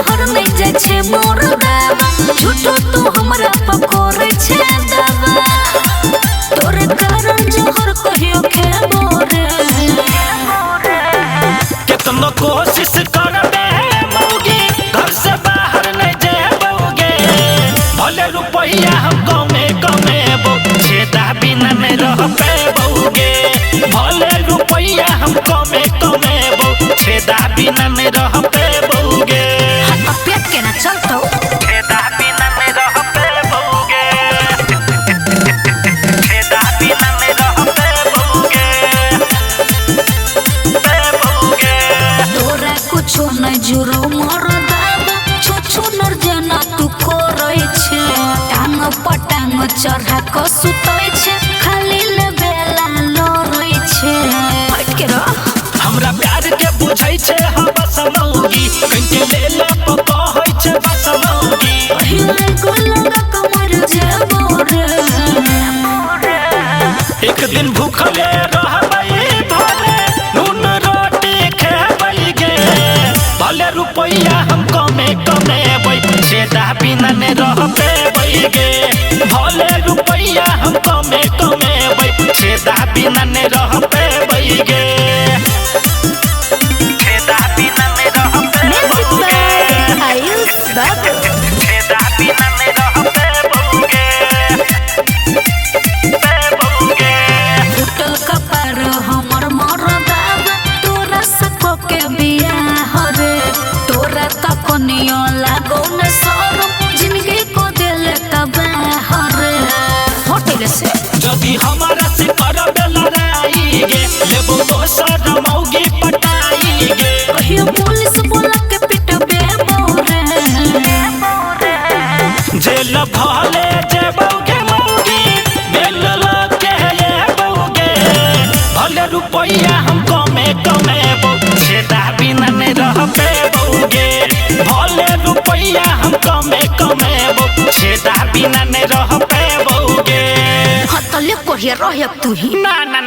बाहर नहीं जाय छे मोर दावा झूठो तू हमरा पकोरे छे दावा तोरे कारण जोहर कहियो खेबो रे कितनो कोशिश करबे मौगी घर से बाहर नहीं जेबोगे भले रुपया हम कमेबो छेदा बिना नहीं रह पेबोगे भले रुपया हम कमेबो छेदा बिना नहीं रह पेबोगे हाथ पेट के ना चलतो छेदा बिना नहीं रह पेबोगे छेदा बिना नहीं रह पेबोगे तोरा कुछो नहीं जुरो मोर दावा छुछु नर जना तू कोरै छे टांग पटांग चढ़ा क सुतै छे खाली ले बेला लोरै छे हट के रह हमरा प्यार के बुझै छे हम बस मौगी कहीं लेला पको होय छे बस मौगी अहिले गोलंगा कमर जेबो रे एक दिन भूखले रहबै भले नून रोटी खेबै गे भले रुपया हम कमेबै छेदा बिना नहीं रह पेबै गे भले रुपया हम कमेबै छेदा बिना नहीं रह पेबै गे छेदा बिना नहीं रह पेबै आयुष बाबू छेदा बिना नहीं रह पेबोगे टूटल कपार हमर मोर दावा तोरा सको के बियाह रे तोरा कखनियो लागो न शरम जिंदगी को देले तबाह रे होटल से जदी हमारा से करबे लड़ाई गे लेबो दोसर मौगी पटाई गे कहियो पुलिस बोला के पिटबे मोरे जेल भले जेबोगे मौगी बेल लगे येबोगे भले रुपया हम कमेबो छेदा बिना नहीं रह पेबोगे भले रुपया हम कमेबो छेदा बिना नहीं रह पेबोगे हतले कोरिया रह तू ही ना ना